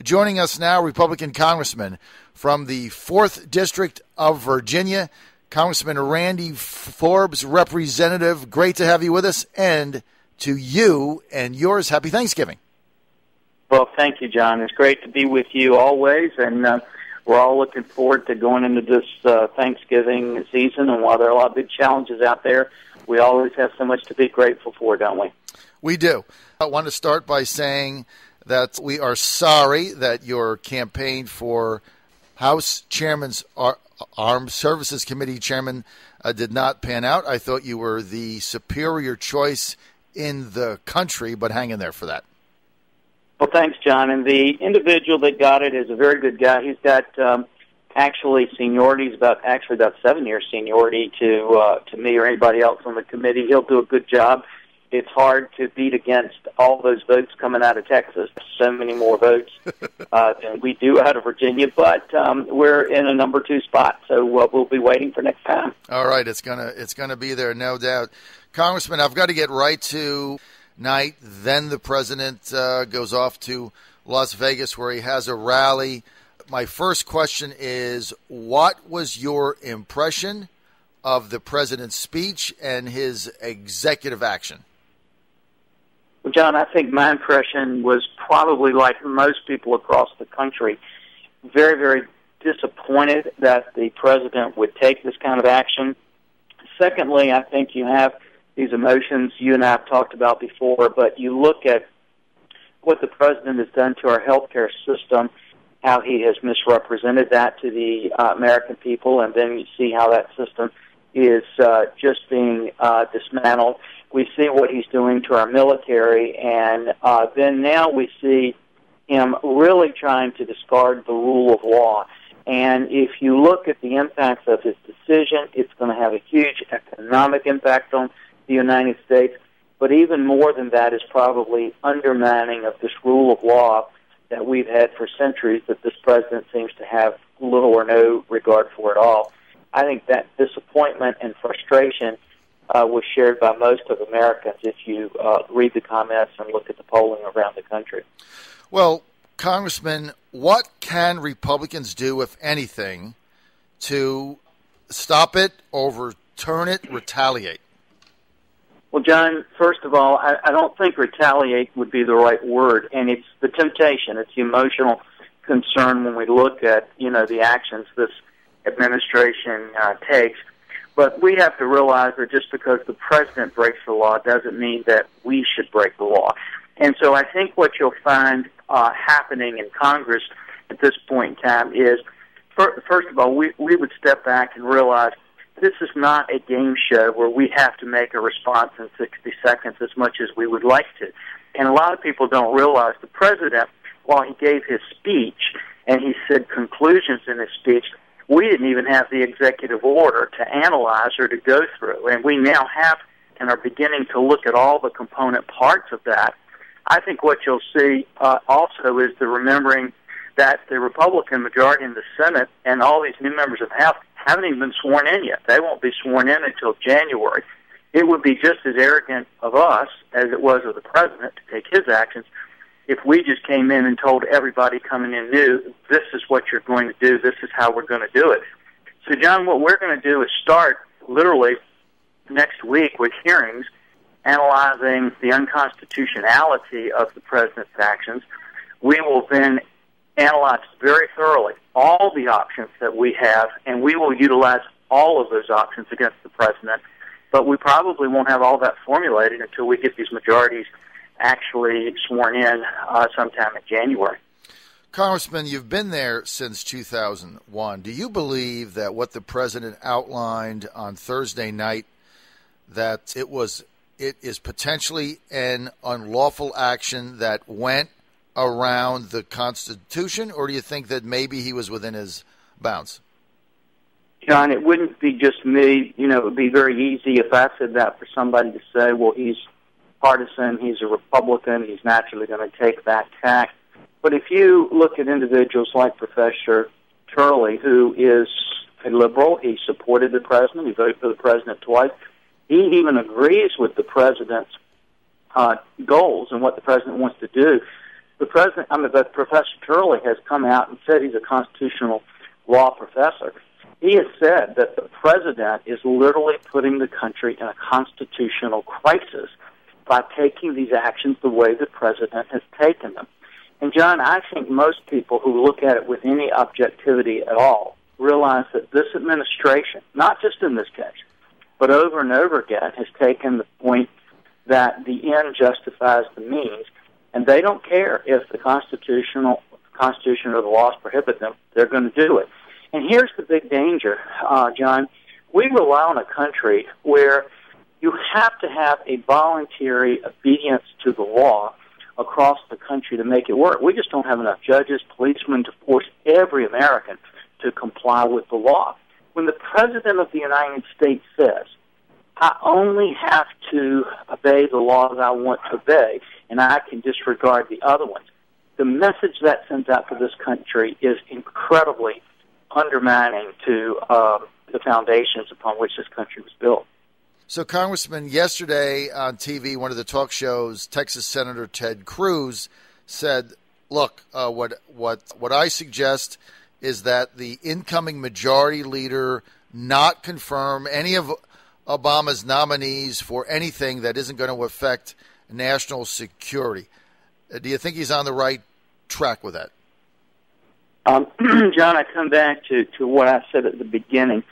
Joining us now, Republican Congressman from the 4th District of Virginia, Congressman Randy Forbes, Representative. Great to have you with us, and to you and yours, happy Thanksgiving. Well, thank you, John. It's great to be with you always, and we're all looking forward to going into this Thanksgiving season. And while there are a lot of big challenges out there, we always have so much to be grateful for, don't we? We do. I want to start by saying that we are sorry that your campaign for House Chairman's Armed Services Committee Chairman did not pan out. I thought you were the superior choice in the country, but hang in there for that. Well, thanks, John. And the individual that got it is a very good guy. He's got actually seniority. He's about 7 years seniority to me or anybody else on the committee. He'll do a good job. It's hard to beat against all those votes coming out of Texas. So many more votes than we do out of Virginia, but we're in a number 2 spot, so we'll be waiting for next time. All right, it's gonna be there, no doubt. Congressman, I've got to get right to night. Then the president goes off to Las Vegas where he has a rally. My first question is, what was your impression of the president's speech and his executive action? Well, John, I think my impression was probably like most people across the country, very, very disappointed that the president would take this kind of action. Secondly, I think you have these emotions you and I have talked about before, but you look at what the president has done to our healthcare system, how he has misrepresented that to the American people, and then you see how that system is just being dismantled. We see what he's doing to our military, and then now we see him really trying to discard the rule of law. And if you look at the impacts of his decision, it's going to have a huge economic impact on the United States, but even more than that is probably undermining of this rule of law that we've had for centuries that this president seems to have little or no regard for at all. I think that disappointment and frustration was shared by most of Americans if you read the comments and look at the polling around the country. Well, Congressman, what can Republicans do, if anything, to stop it, overturn it, retaliate? Well, John, first of all, I don't think retaliate would be the right word, and it's the temptation, it's the emotional concern when we look at, the actions this administration takes. But we have to realize that just because the president breaks the law doesn't mean that we should break the law. And so I think what you'll find happening in Congress at this point in time is, first of all, we would step back and realize this is not a game show where we have to make a response in 60 seconds as much as we would like to. And a lot of people don't realize the president, while he gave his speech and he said conclusions in his speech, we didn't even have the executive order to analyze or to go through. And we now have and are beginning to look at all the component parts of that. I think what you'll see also is the remembering that the Republican majority in the Senate and all these new members of the House haven't even been sworn in yet. They won't be sworn in until January. It would be just as arrogant of us as it was of the president to take his actions if we just came in and told everybody coming in new, this is what you're going to do, this is how we're going to do it. So, John, what we're going to do is start literally next week with hearings analyzing the unconstitutionality of the president's actions. We will then analyze very thoroughly all the options that we have, and we will utilize all of those options against the president. But we probably won't have all that formulated until we get these majorities actually sworn in sometime in January. Congressman, you've been there since 2001. Do you believe that what the president outlined on Thursday night, that it is potentially an unlawful action that went around the Constitution, or do you think that maybe he was within his bounds? John, it wouldn't be just me. It would be very easy if I said that for somebody to say, well, he's partisan, he's a Republican, he's naturally going to take that tack. But if you look at individuals like Professor Turley, who is a liberal, he supported the president, he voted for the president twice, he even agrees with the president's goals and what the president wants to do. But Professor Turley has come out and said, he's a constitutional law professor. He has said that the president is literally putting the country in a constitutional crisis by taking these actions the way the president has taken them. And, John, I think most people who look at it with any objectivity at all realize that this administration, not just in this case, but over and over again, has taken the point that the end justifies the means, and they don't care if the Constitution or the laws prohibit them. They're going to do it. And here's the big danger, John. We rely on a country where you have to have a voluntary obedience to the law across the country to make it work. We just don't have enough judges, policemen to force every American to comply with the law. When the President of the United States says, I only have to obey the laws I want to obey, and I can disregard the other ones, the message that sends out to this country is incredibly undermining to the foundations upon which this country was built. So, Congressman, yesterday on TV, one of the talk shows, Texas Senator Ted Cruz said, look, what I suggest is that the incoming majority leader not confirm any of Obama's nominees for anything that isn't going to affect national security. Do you think he's on the right track with that? John, I come back to what I said at the beginning.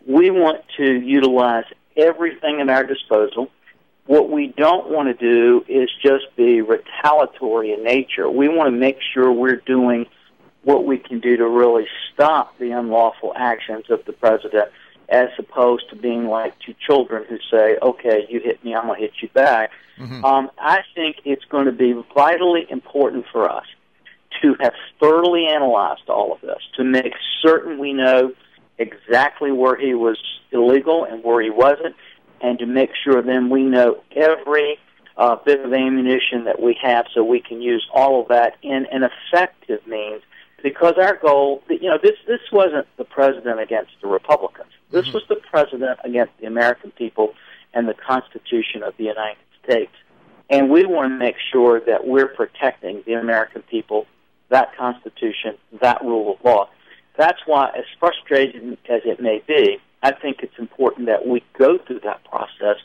We want to utilize everything at our disposal. What we don't want to do is just be retaliatory in nature. We want to make sure we're doing what we can do to really stop the unlawful actions of the president, as opposed to being like two children who say, okay, you hit me, I'm going to hit you back. Mm-hmm. I think it's going to be vitally important for us to have thoroughly analyzed all of this, to make certain we know exactly where he was illegal and where he wasn't, and to make sure then we know every bit of ammunition that we have so we can use all of that in an effective means. Because our goal, this wasn't the president against the Republicans. This was the president against the American people and the Constitution of the United States. And we want to make sure that we're protecting the American people, that Constitution, that rule of law. That's why, as frustrating as it may be, I think it's important that we go through that process,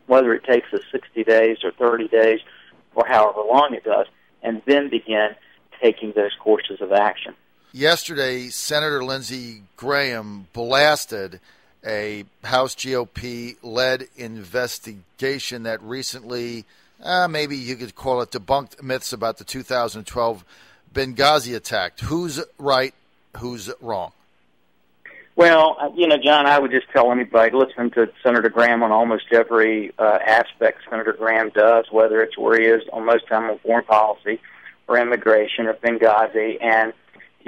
whether it takes us 60 days or 30 days or however long it does, and then begin taking those courses of action. Yesterday, Senator Lindsey Graham blasted a House GOP-led investigation that recently, maybe you could call it, debunked myths about the 2012 Benghazi attack. Who's right? Who's wrong? Well, John, I would just tell anybody, listen to Senator Graham on almost every aspect Senator Graham does, whether it's where he is on most time on foreign policy or immigration or Benghazi. And,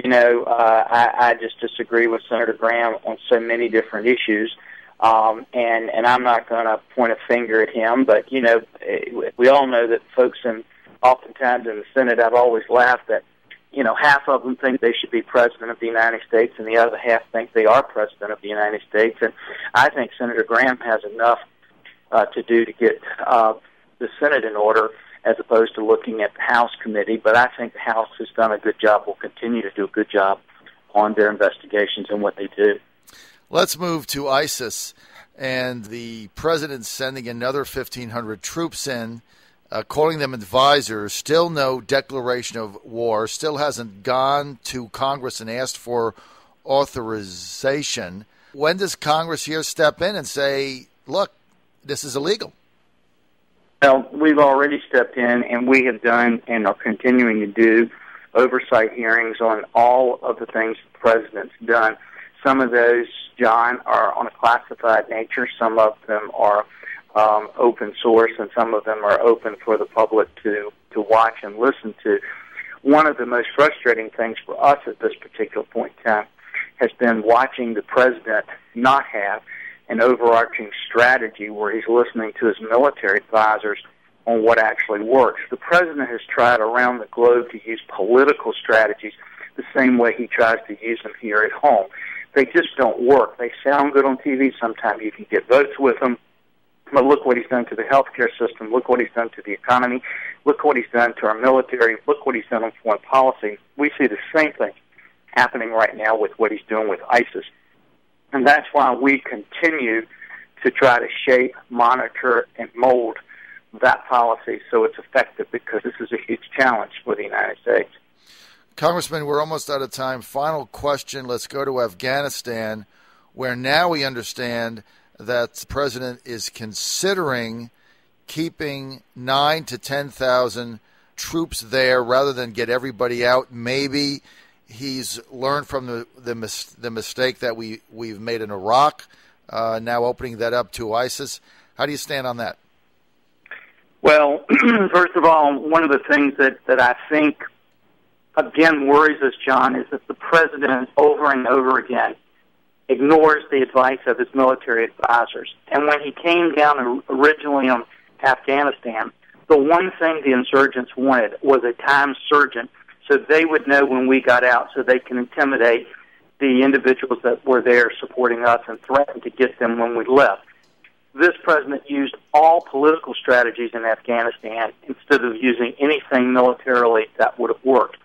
I just disagree with Senator Graham on so many different issues. And I'm not going to point a finger at him, but, we all know that folks oftentimes in the Senate, I've always laughed that, half of them think they should be president of the United States and the other half think they are president of the United States. And I think Senator Graham has enough to do to get the Senate in order as opposed to looking at the House committee. But I think the House has done a good job, will continue to do a good job on their investigations and what they do. Let's move to ISIS. And the president's sending another 1,500 troops in, calling them advisors, still no declaration of war, still hasn't gone to Congress and asked for authorization. When does Congress here step in and say, look, this is illegal? Well, we've already stepped in, and we have done and are continuing to do oversight hearings on all of the things the president's done. Some of those, John, are on a classified nature. Some of them are open source, and some of them are open for the public to watch and listen to. One of the most frustrating things for us at this particular point in time has been watching the president not have an overarching strategy where he's listening to his military advisors on what actually works. The president has tried around the globe to use political strategies the same way he tries to use them here at home. They just don't work. They sound good on TV. Sometimes you can get votes with them. But look what he's done to the healthcare system. Look what he's done to the economy. Look what he's done to our military. Look what he's done on foreign policy. We see the same thing happening right now with what he's doing with ISIS. And that's why we continue to try to shape, monitor, and mold that policy so it's effective, because this is a huge challenge for the United States. Congressman, we're almost out of time. Final question. Let's go to Afghanistan, where now we understand that the president is considering keeping 9,000 to 10,000 troops there rather than get everybody out. Maybe he's learned from the mistake that we've made in Iraq, now opening that up to ISIS. How do you stand on that? Well, first of all, one of the things that I think, again, worries us, John, is that the president over and over again ignores the advice of his military advisors. And when he came down originally on Afghanistan, the one thing the insurgents wanted was a timed surgeon, so they would know when we got out, so they can intimidate the individuals that were there supporting us and threaten to get them when we left. This president used all political strategies in Afghanistan instead of using anything militarily that would have worked.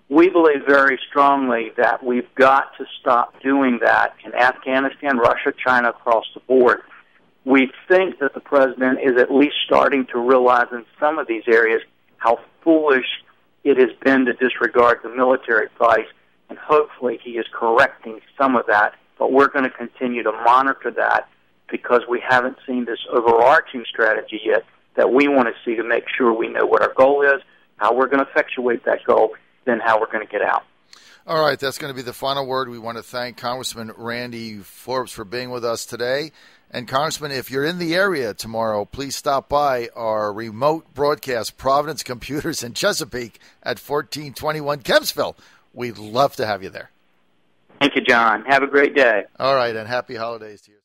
We believe very strongly that we've got to stop doing that in Afghanistan, Russia, China, across the board. We think that the president is at least starting to realize in some of these areas how foolish it has been to disregard the military advice, and hopefully he is correcting some of that. But we're going to continue to monitor that, because we haven't seen this overarching strategy yet that we want to see to make sure we know what our goal is, how we're going to effectuate that goal, then how we're going to get out. All right, that's going to be the final word. We want to thank Congressman Randy Forbes for being with us today. And Congressman, if you're in the area tomorrow, please stop by our remote broadcast, Providence Computers in Chesapeake at 1421 Kempsville. We'd love to have you there. Thank you, John. Have a great day. All right, and happy holidays to you.